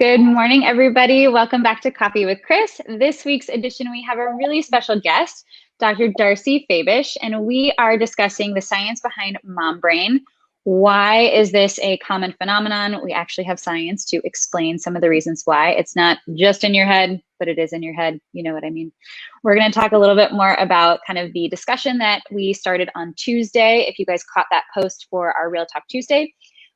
Good morning, everybody. Welcome back to Coffee with Chris. This week's edition, we have a really special guest, Dr. Darcy Faibish, and we are discussing the science behind mom brain. Why is this a common phenomenon? We actually have science to explain some of the reasons why. It's not just in your head, but it is in your head. You know what I mean? We're going to talk a little bit more about kind of the discussion that we started on Tuesday. If you guys caught that post for our Real Talk Tuesday,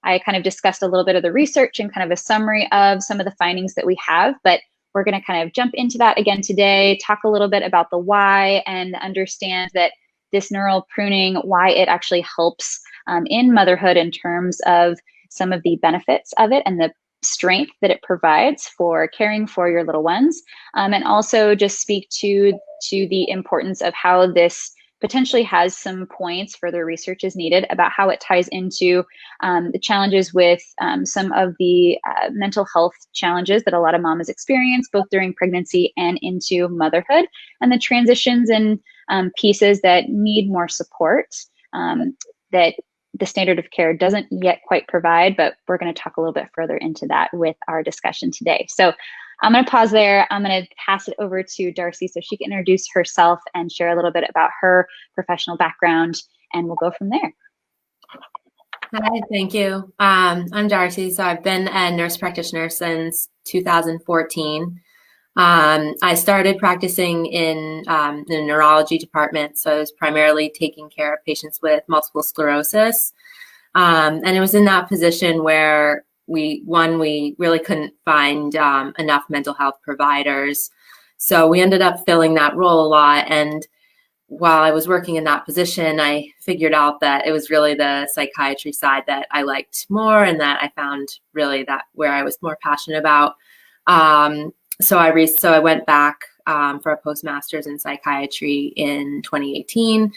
I kind of discussed a little bit of the research and kind of a summary of some of the findings that we have, but we're going to kind of jump into that again today, talk a little bit about the why, and understand that this neural pruning, why it actually helps in motherhood in terms of some of the benefits of it and the strength that it provides for caring for your little ones, and also just speak to the importance of how this potentially has some points, further research is needed about how it ties into the challenges with some of the mental health challenges that a lot of moms experience, both during pregnancy and into motherhood, and the transitions and pieces that need more support that the standard of care doesn't yet quite provide, but we're going to talk a little bit further into that with our discussion today. So I'm going to pause there. I'm going to pass it over to Darcy so she can introduce herself and share a little bit about her professional background, and we'll go from there. Hi, thank you. I'm Darcy. So I've been a nurse practitioner since 2014. I started practicing in the neurology department, so I was primarily taking care of patients with multiple sclerosis. And it was in that position where we really couldn't find enough mental health providers. So we ended up filling that role a lot. And while I was working in that position, I figured out that it was really the psychiatry side that I liked more and that I found really that where I was more passionate about. So I went back for a postmaster's in psychiatry in 2018,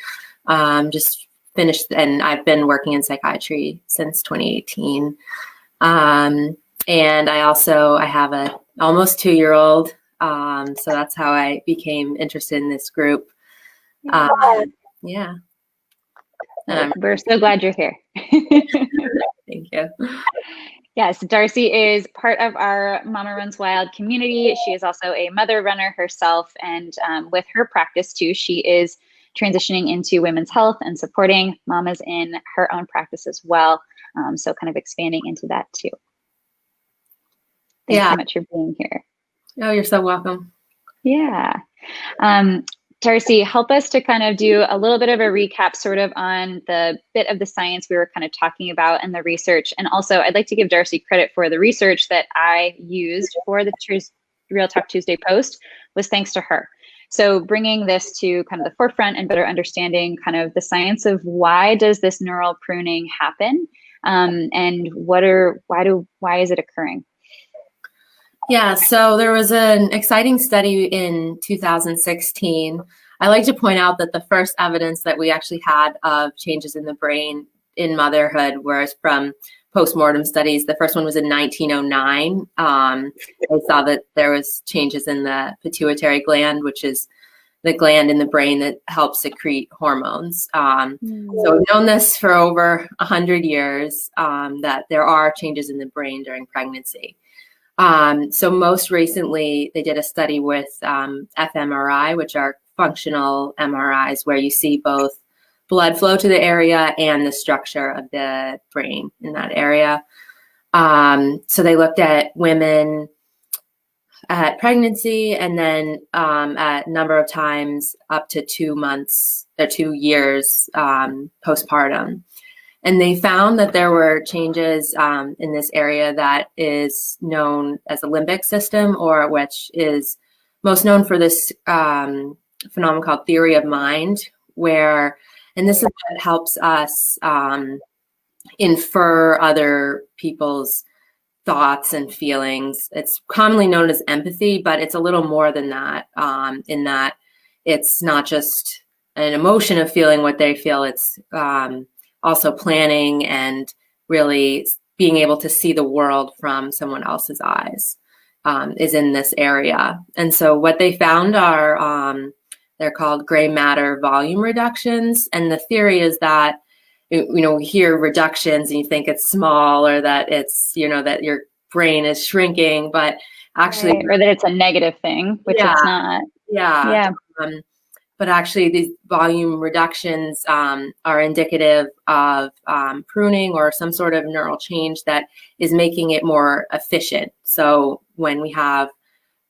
just finished, and I've been working in psychiatry since 2018. And I have a almost 2-year-old. So that's how I became interested in this group. Yeah. We're so glad you're here. Thank you. Yes, Darcy is part of our Mama Runs Wild community. She is also a mother runner herself, and with her practice too, she is transitioning into women's health and supporting mamas in her own practice as well. So kind of expanding into that too. Thanks so much for being here. Oh, you're so welcome. Yeah. Darcy, help us to kind of do a little bit of a recap sort of on the bit of the science we were kind of talking about and the research. And also I'd like to give Darcy credit for the research that I used for the Real Talk Tuesday post was thanks to her. So bringing this to kind of the forefront and better understanding kind of the science of why does this neural pruning happen, and why is it occurring? Yeah, so there was an exciting study in 2016. I like to point out that the first evidence that we actually had of changes in the brain in motherhood was from postmortem studies. The first one was in 1909. They saw that there was changes in the pituitary gland, which is the gland in the brain that helps secrete hormones. So we've known this for over 100 years, that there are changes in the brain during pregnancy. So most recently, they did a study with fMRI, which are functional MRIs, where you see both blood flow to the area and the structure of the brain in that area. So they looked at women at pregnancy and then at a number of times up to 2 months or 2 years postpartum. And they found that there were changes in this area that is known as the limbic system, or which is most known for this phenomenon called theory of mind, and this is what helps us infer other people's thoughts and feelings. It's commonly known as empathy, but it's a little more than that, in that it's not just an emotion of feeling what they feel, it's also planning and really being able to see the world from someone else's eyes is in this area. And so what they found are, they're called gray matter volume reductions. And the theory is that, we hear reductions and you think it's small, or that it's, that you're brain is shrinking, but actually, right. Or that it's a negative thing, which it's not. Yeah. But actually, these volume reductions are indicative of pruning or some sort of neural change that is making it more efficient. So when we have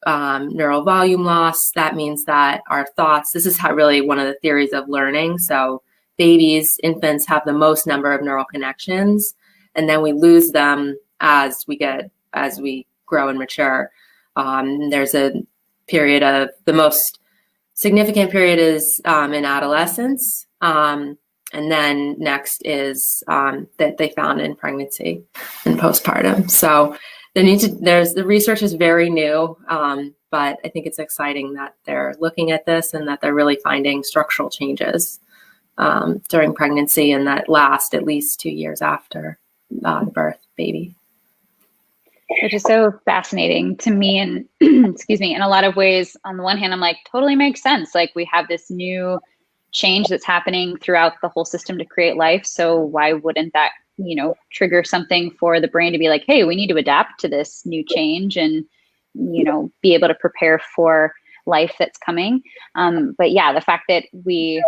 neural volume loss, that means that our thoughts, this is how really one of the theories of learning. So infants have the most number of neural connections, and then we lose them as we grow and mature. There's a period of the most significant period is in adolescence, and then next is that they found in pregnancy and postpartum. So the research is very new, but I think it's exciting that they're looking at this and that they're really finding structural changes during pregnancy and that last at least 2 years after the birth baby. Which is so fascinating to me. And excuse me, in a lot of ways, on the one hand, I'm like, totally makes sense. Like we have this new change that's happening throughout the whole system to create life. So why wouldn't that, trigger something for the brain to be like, hey, we need to adapt to this new change and, be able to prepare for life that's coming. But yeah, the fact that we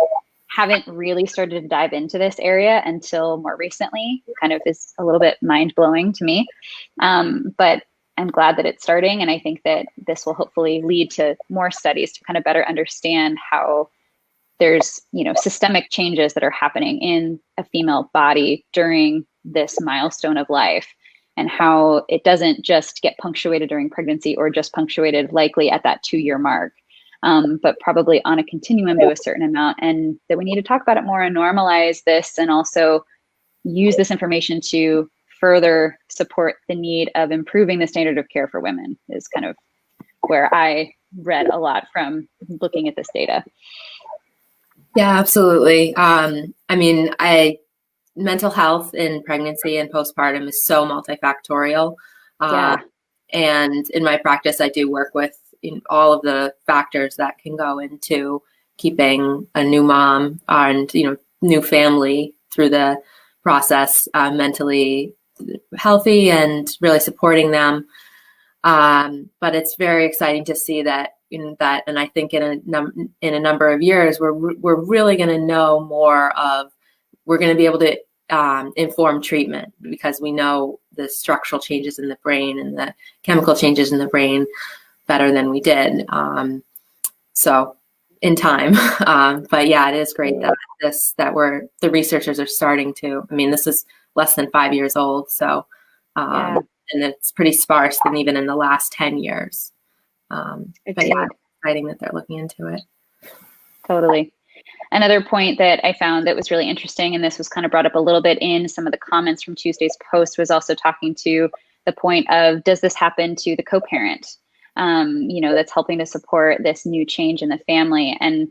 haven't really started to dive into this area until more recently kind of is a little bit mind-blowing to me. But I'm glad that it's starting. And I think that this will hopefully lead to more studies to kind of better understand how there's, systemic changes that are happening in a female body during this milestone of life, and how it doesn't just get punctuated during pregnancy or just punctuated likely at that 2-year mark. But probably on a continuum to a certain amount, and that we need to talk about it more and normalize this, and also use this information to further support the need of improving the standard of care for women is kind of where I read a lot from looking at this data. Yeah, absolutely. Mental health in pregnancy and postpartum is so multifactorial. And in my practice, I do work with all of the factors that can go into keeping a new mom and new family through the process mentally healthy and really supporting them. But it's very exciting to see that and I think in a number of years we're really going to know more of. We're going to be able to inform treatment because we know the structural changes in the brain and the chemical changes in the brain better than we did. So in time, but yeah, it is great that the researchers are starting to, this is less than 5 years old. So, and it's pretty sparse than even in the last 10 years. But yeah, it's exciting that they're looking into it. Totally. Another point that I found that was really interesting, and this was kind of brought up a little bit in some of the comments from Tuesday's post, was also talking to the point of, does this happen to the co-parent? That's helping to support this new change in the family. And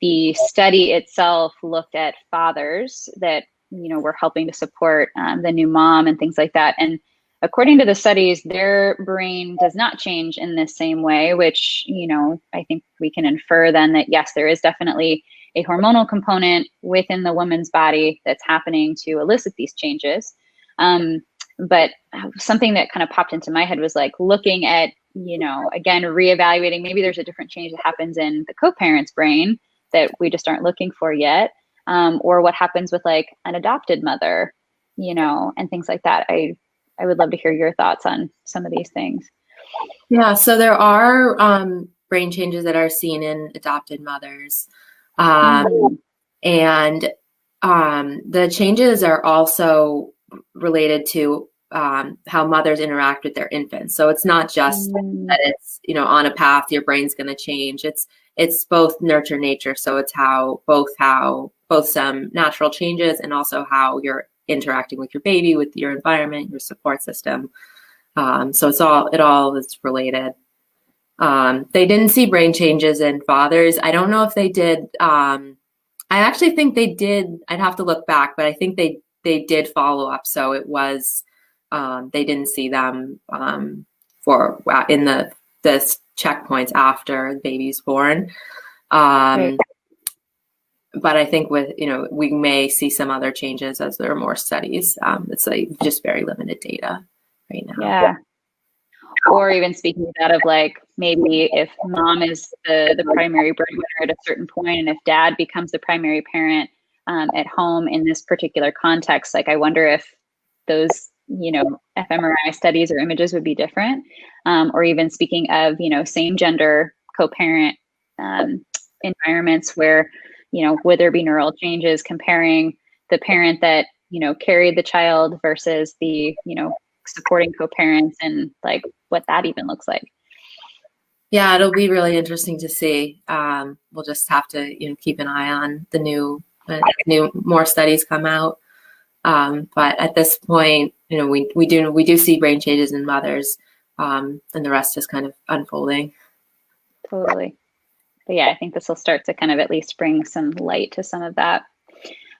the study itself looked at fathers that, were helping to support the new mom and things like that. And according to the studies, their brain does not change in the same way, which, I think we can infer then that, yes, there is definitely a hormonal component within the woman's body that's happening to elicit these changes. But something that kind of popped into my head was like looking at, again, reevaluating, maybe there's a different change that happens in the co-parent's brain that we just aren't looking for yet. Or what happens with like an adopted mother, and things like that. I would love to hear your thoughts on some of these things. Yeah, so there are brain changes that are seen in adopted mothers. And the changes are also related to how mothers interact with their infants. So it's not just that it's, on a path, your brain's going to change. It's both nurture nature. So it's both some natural changes and also how you're interacting with your baby, with your environment, your support system. So it all is related. They didn't see brain changes in fathers. I don't know if they did. I actually think they did. I'd have to look back, but I think they did follow up. So it was, they didn't see them in the checkpoints after the baby's born. Right. But I think we may see some other changes as there are more studies. It's like just very limited data right now. Yeah. Or even speaking of that, of like, maybe if mom is the primary breadwinner at a certain point, and if dad becomes the primary parent at home in this particular context, like I wonder if those, fMRI studies or images would be different. Or even speaking of, same gender co-parent environments where, would there be neural changes comparing the parent that, carried the child versus the, supporting co-parents, and like what that even looks like. Yeah, it'll be really interesting to see. We'll just have to, keep an eye on the new more studies come out. But at this point, we do see brain changes in mothers, and the rest is kind of unfolding. Totally. But yeah, I think this will start to kind of at least bring some light to some of that.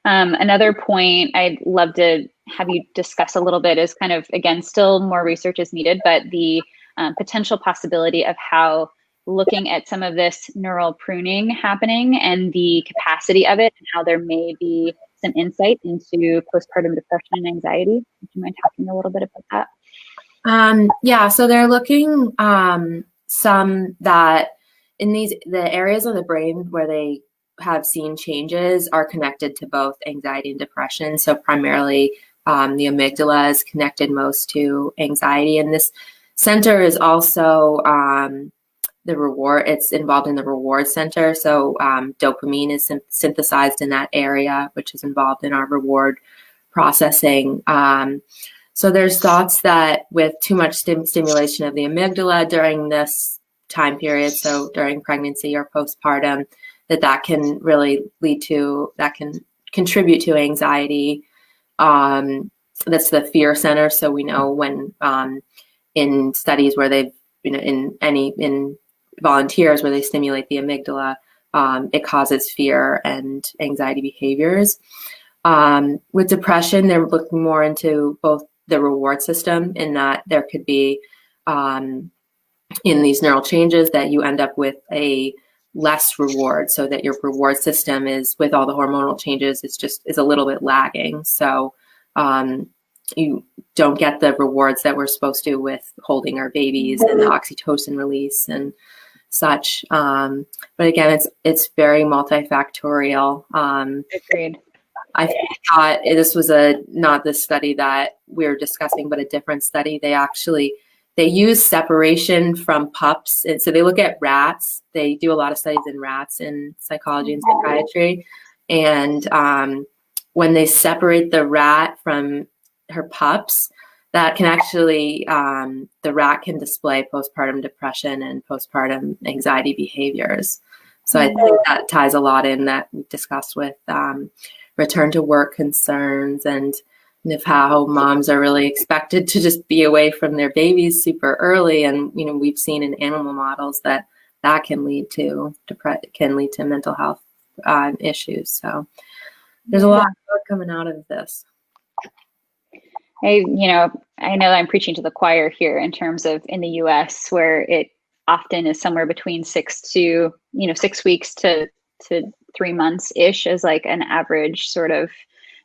Another point I'd love to have you discuss a little bit is kind of, again, still more research is needed, but the potential possibility of how looking at some of this neural pruning happening and the capacity of it, and how there may be some insight into postpartum depression and anxiety. Would you mind talking a little bit about that? Yeah, so they're looking some that in the areas of the brain where they have seen changes are connected to both anxiety and depression. So primarily the amygdala is connected most to anxiety. And this center is also it's involved in the reward center. So dopamine is synthesized in that area, which is involved in our reward processing. So there's thoughts that with too much stimulation of the amygdala during this time period, so during pregnancy or postpartum, that can really that can contribute to anxiety. That's the fear center. So we know when in studies where they've, in volunteers where they stimulate the amygdala, it causes fear and anxiety behaviors. With depression, they're looking more into both the reward system, in that there could be in these neural changes that you end up with a less reward, so that your reward system is, with all the hormonal changes, is a little bit lagging. So you don't get the rewards that we're supposed to with holding our babies and the oxytocin release and such. But again, it's very multifactorial. Agreed. I thought this was not the study that we're discussing, but a different study. They use separation from pups. And so they look at rats. They do a lot of studies in rats in psychology and psychiatry. And when they separate the rat from her pups, that can actually, the rat can display postpartum depression and postpartum anxiety behaviors. So I think that ties a lot in that we discussed with return to work concerns, and of how moms are really expected to just be away from their babies super early. And, we've seen in animal models that can lead to mental health issues. So there's a lot coming out of this. I know I'm preaching to the choir here in terms of in the US, where it often is somewhere between 6 weeks to 3 months ish as like an average sort of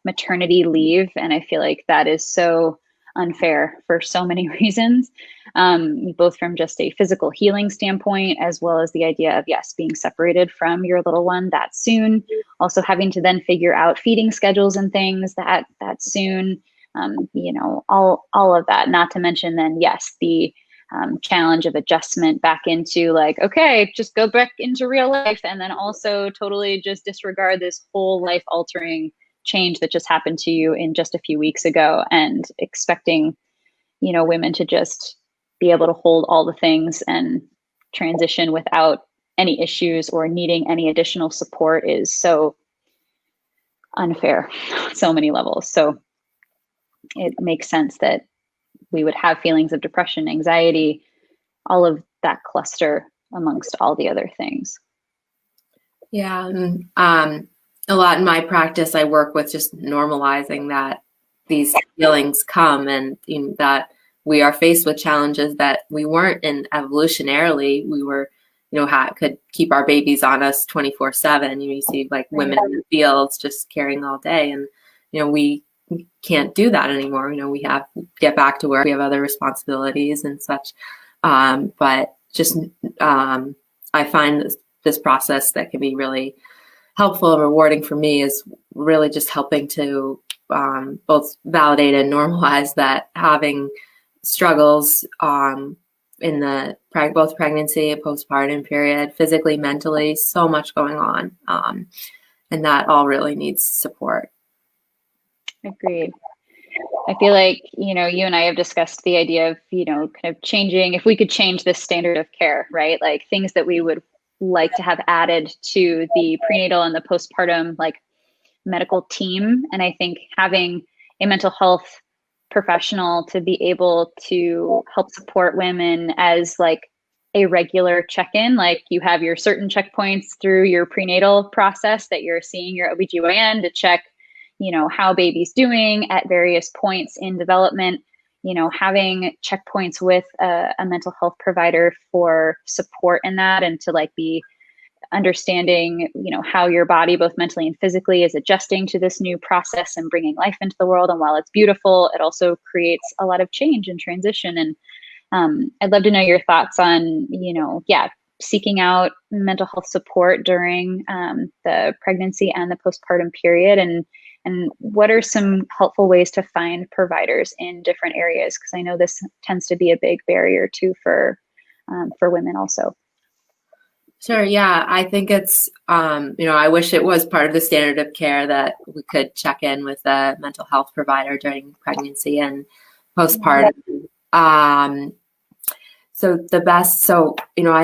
maternity leave. And I feel like that is so unfair for so many reasons, both from just a physical healing standpoint, as well as the idea of, yes, being separated from your little one that soon, also having to then figure out feeding schedules and things that soon, all of that, not to mention then, yes, the challenge of adjustment back into like, okay, just go back into real life. And then also totally just disregard this whole life altering change that just happened to you in just a few weeks ago, and expecting, women to just be able to hold all the things and transition without any issues or needing any additional support is so unfair on so many levels. So it makes sense that we would have feelings of depression, anxiety, all of that cluster amongst all the other things. Yeah. A lot in my practice, I work with just normalizing that these feelings come, and that we are faced with challenges that we weren't in evolutionarily. We were, could keep our babies on us 24/7. You see like women in the fields just carrying all day. And, can't do that anymore. We have to get back to work. We have other responsibilities and such. But just I find this process that can be really helpful and rewarding for me is really just helping to both validate and normalize that having struggles in the both pregnancy and postpartum period, physically, mentally, so much going on. And that all really needs support. Agreed. I feel like, you and I have discussed the idea of, kind of changing, if we could change this standard of care, right? Like things that we would like to have added to the prenatal and the postpartum, like medical team. And I think having a mental health professional to be able to help support women as like a regular check-in, like you have your certain checkpoints through your prenatal process that you're seeing your OBGYN to check, how baby's doing at various points in development, having checkpoints with a mental health provider for support in that, and to like be understanding, how your body, both mentally and physically, is adjusting to this new process and bringing life into the world. And while it's beautiful, it also creates a lot of change and transition. And I'd love to know your thoughts on, seeking out mental health support during the pregnancy and the postpartum period, and what are some helpful ways to find providers in different areas? Because I know this tends to be a big barrier too for women also. Sure. Yeah. I think it's, I wish it was part of the standard of care that we could check in with a mental health provider during pregnancy and postpartum. I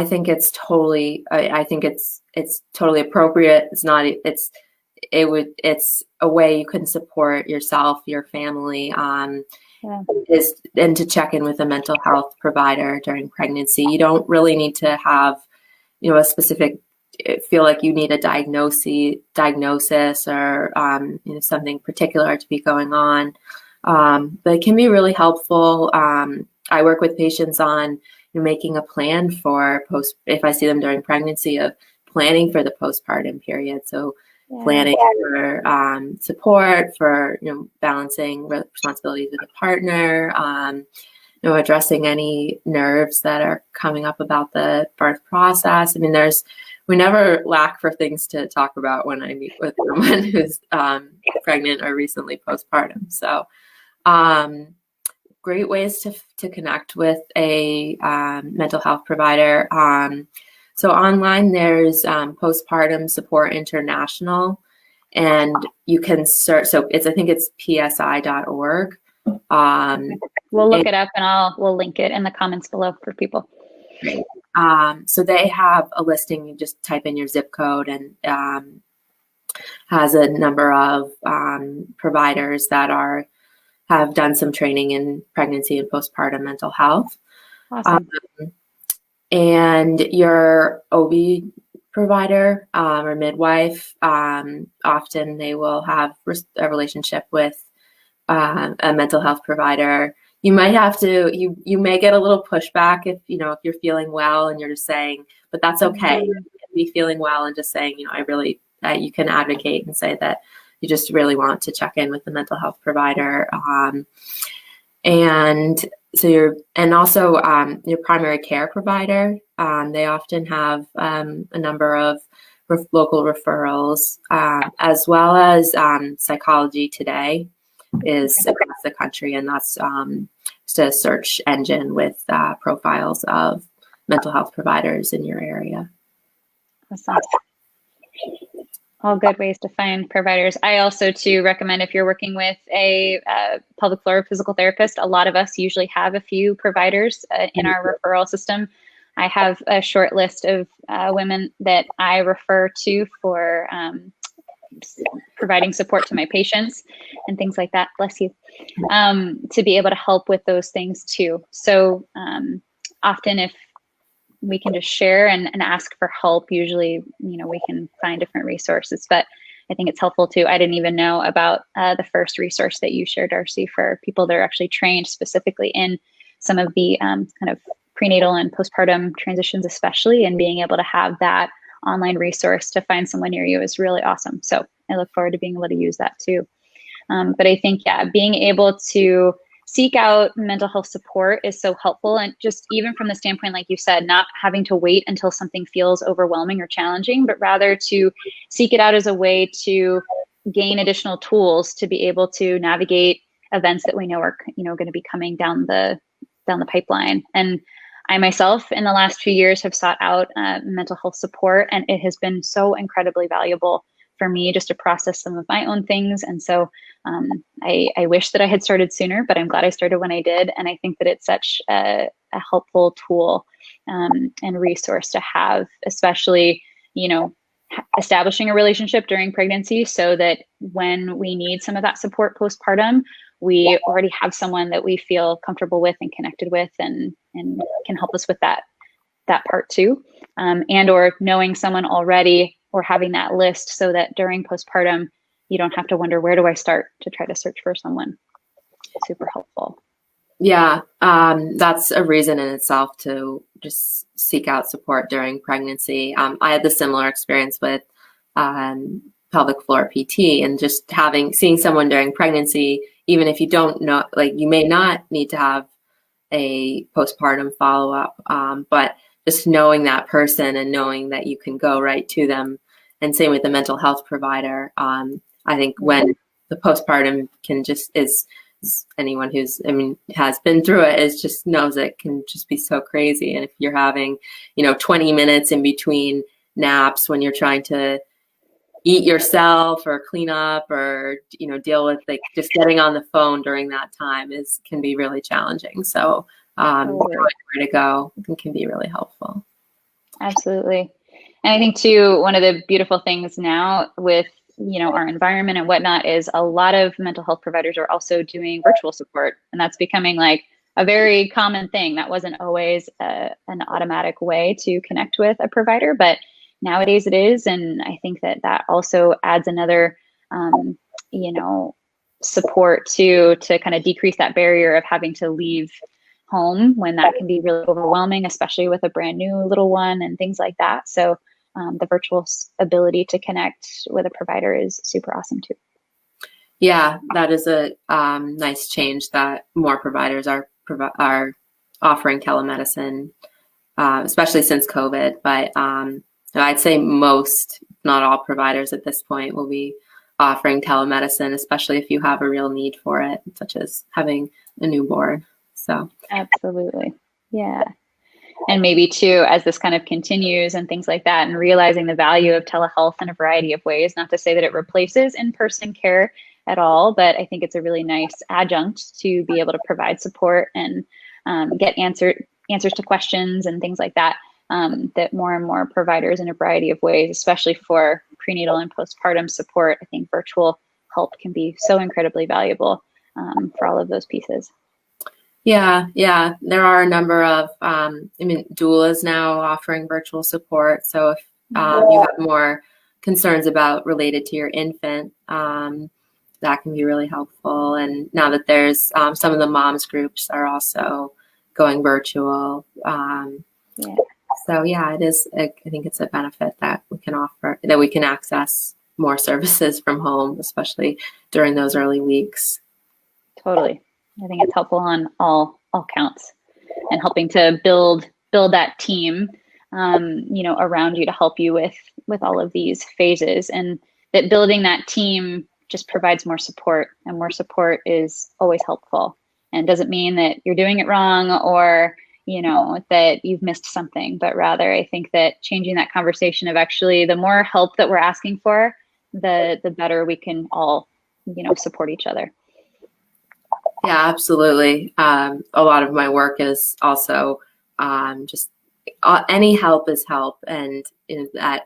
think it's totally, it's totally appropriate. It's a way you can support yourself, your family, and to check in with a mental health provider during pregnancy. You don't really need to have, a specific, feel like you need a diagnosis or, something particular to be going on. But it can be really helpful. I work with patients on making a plan for if I see them during pregnancy, of planning for the postpartum period. So planning for support, for balancing responsibilities with a partner, addressing any nerves that are coming up about the birth process. I mean, we never lack for things to talk about when I meet with someone who's pregnant or recently postpartum. So great ways to connect with a mental health provider. So online, there's Postpartum Support International, and you can search. So I think it's psi.org. We'll look it up, and we'll link it in the comments below for people. Great. So they have a listing. You just type in your zip code, and has a number of providers that have done some training in pregnancy and postpartum mental health. Awesome. And your OB provider or midwife, often they will have a relationship with a mental health provider. You might have to, you may get a little pushback if you're feeling well and you're just saying, but that's okay. You can be feeling well and just saying, you can advocate and say that you just really want to check in with the mental health provider. And so your primary care provider, they often have a number of local referrals, as well as Psychology Today is across the country, and that's just a search engine with profiles of mental health providers in your area. Awesome. All good ways to find providers. I also too recommend, if you're working with a pelvic floor physical therapist, a lot of us usually have a few providers in our referral system. I have a short list of women that I refer to for providing support to my patients and things like that. Bless you. To be able to help with those things too. So often if we can just share and ask for help, usually, we can find different resources, but I think it's helpful too. I didn't even know about the first resource that you shared, Darcy, for people that are actually trained specifically in some of the kind of prenatal and postpartum transitions, especially, and being able to have that online resource to find someone near you is really awesome. So I look forward to being able to use that too. But I think, yeah, being able to seek out mental health support is so helpful. And just even from the standpoint, like you said, not having to wait until something feels overwhelming or challenging, but rather to seek it out as a way to gain additional tools to be able to navigate events that we know are, going to be coming down the pipeline. And I myself, in the last few years, have sought out mental health support, and it has been so incredibly valuable for me just to process some of my own things. And so I wish that I had started sooner, but I'm glad I started when I did. And I think that it's such a helpful tool and resource to have, especially, establishing a relationship during pregnancy so that when we need some of that support postpartum, we already have someone that we feel comfortable with and connected with and can help us with that part too. And or knowing someone already or having that list so that during postpartum, you don't have to wonder, where do I start to try to search for someone? Super helpful. Yeah, that's a reason in itself to just seek out support during pregnancy. I had the similar experience with pelvic floor PT, and just seeing someone during pregnancy, even if you don't know, like you may not need to have a postpartum follow-up, but just knowing that person and knowing that you can go right to them, and same with the mental health provider. I think when the postpartum is anyone who's, has been through it just knows it can just be so crazy. And if you're having, 20 minutes in between naps when you're trying to eat yourself or clean up or, deal with just getting on the phone during that time can be really challenging. So knowing where to go can be really helpful. Absolutely. And I think too, one of the beautiful things now with our environment and whatnot is a lot of mental health providers are also doing virtual support, and that's becoming like a very common thing. That wasn't always an automatic way to connect with a provider, but nowadays it is. And I think that also adds another support to kind of decrease that barrier of having to leave home when that can be really overwhelming, especially with a brand new little one and things like that. So the virtual ability to connect with a provider is super awesome too. Yeah, that is a nice change that more providers are offering telemedicine, especially since COVID. But I'd say most, not all providers at this point will be offering telemedicine, especially if you have a real need for it, such as having a newborn. So absolutely. Yeah. And maybe too, as this kind of continues and things like that, and realizing the value of telehealth in a variety of ways, not to say that it replaces in-person care at all, but I think it's a really nice adjunct to be able to provide support and get answers to questions and things like that, that more and more providers in a variety of ways, especially for prenatal and postpartum support, I think virtual help can be so incredibly valuable for all of those pieces. Yeah. There are a number of, doulas now offering virtual support. So if you have more concerns related to your infant, that can be really helpful. And now that there's some of the moms groups are also going virtual. So yeah, it is. I think it's a benefit that we can offer, that we can access more services from home, especially during those early weeks. Totally. I think it's helpful on all counts, and helping to build that team, around you to help you with all of these phases, and that building that team just provides more support, and more support is always helpful, and doesn't mean that you're doing it wrong or, that you've missed something, but rather I think that changing that conversation of actually the more help that we're asking for, the better we can all, support each other. Yeah, absolutely. A lot of my work is also just any help is help. And that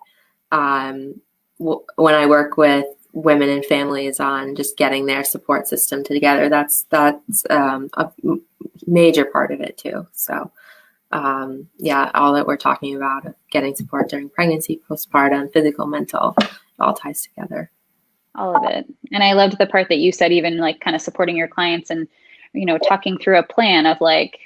when I work with women and families on just getting their support system together, that's a major part of it too. So all that we're talking about, getting support during pregnancy, postpartum, physical, mental, it all ties together. All of it. And I loved the part that you said, even like kind of supporting your clients and, talking through a plan of like,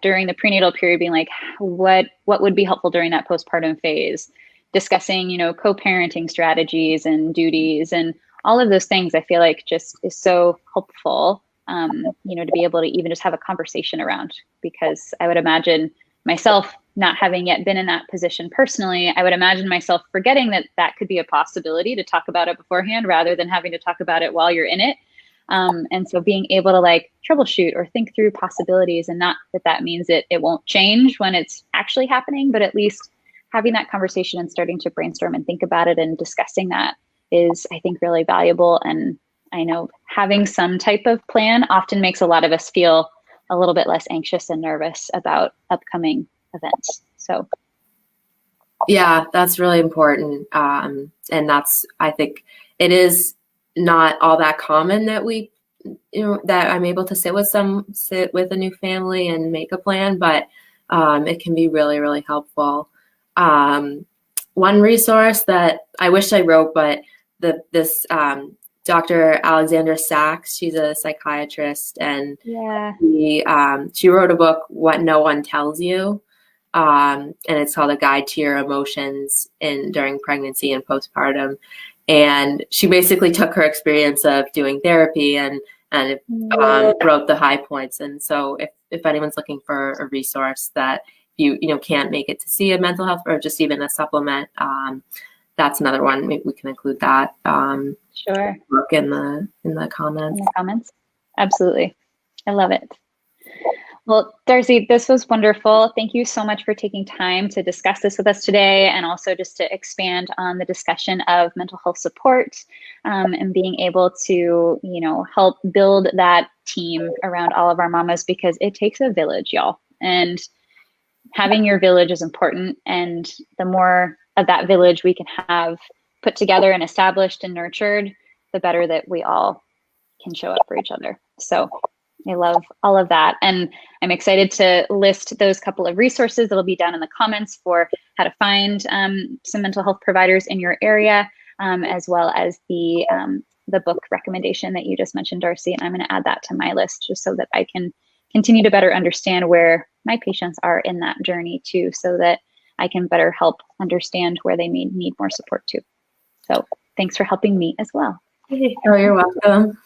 during the prenatal period, being like, what would be helpful during that postpartum phase, discussing, co-parenting strategies and duties and all of those things I feel like just is so helpful, to be able to even just have a conversation around, because I would imagine myself not having yet been in that position personally, I would imagine myself forgetting that that could be a possibility to talk about it beforehand rather than having to talk about it while you're in it. And so being able to like troubleshoot or think through possibilities, and not that that means it won't change when it's actually happening, but at least having that conversation and starting to brainstorm and think about it and discussing that is, I think, really valuable. And I know having some type of plan often makes a lot of us feel a little bit less anxious and nervous about upcoming events. So yeah, that's really important. And that's, I think it is not all that common that that I'm able to sit with a new family and make a plan, but it can be really, really helpful. One resource that I wish I wrote, but this Dr. Alexandra Sachs, she's a psychiatrist, and she wrote a book, What No One Tells You, and it's called A Guide to Your Emotions during pregnancy and postpartum. And she basically took her experience of doing therapy and wrote the high points. And so if anyone's looking for a resource that you can't make it to see a mental health or just even a supplement, that's another one. Maybe we can include that. Sure. Look in the comments. In the comments. Absolutely. I love it. Well, Darcy, this was wonderful. Thank you so much for taking time to discuss this with us today, and also just to expand on the discussion of mental health support, and being able to, help build that team around all of our mamas, because it takes a village, y'all. And having your village is important. And the more of that village we can have put together and established and nurtured, the better that we all can show up for each other. So I love all of that. And I'm excited to list those couple of resources that'll be down in the comments for how to find some mental health providers in your area, as well as the book recommendation that you just mentioned, Darcy. And I'm going to add that to my list just so that I can continue to better understand where my patients are in that journey too, so that I can better help understand where they may need more support too. So thanks for helping me as well. Oh, you're welcome.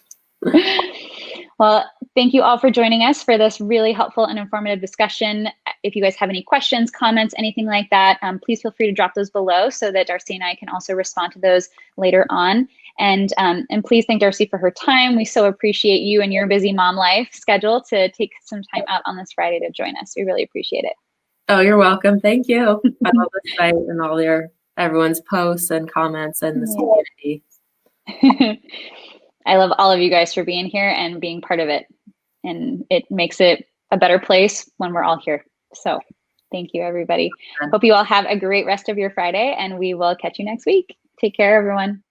Well, thank you all for joining us for this really helpful and informative discussion. If you guys have any questions, comments, anything like that, please feel free to drop those below so that Darcy and I can also respond to those later on. And please thank Darcy for her time. We so appreciate you and your busy mom life schedule to take some time out on this Friday to join us. We really appreciate it. Oh, you're welcome. Thank you. I love the site and all everyone's posts and comments and this community. I love all of you guys for being here and being part of it. And it makes it a better place when we're all here. So thank you, everybody. Hope you all have a great rest of your Friday, and we will catch you next week. Take care, everyone.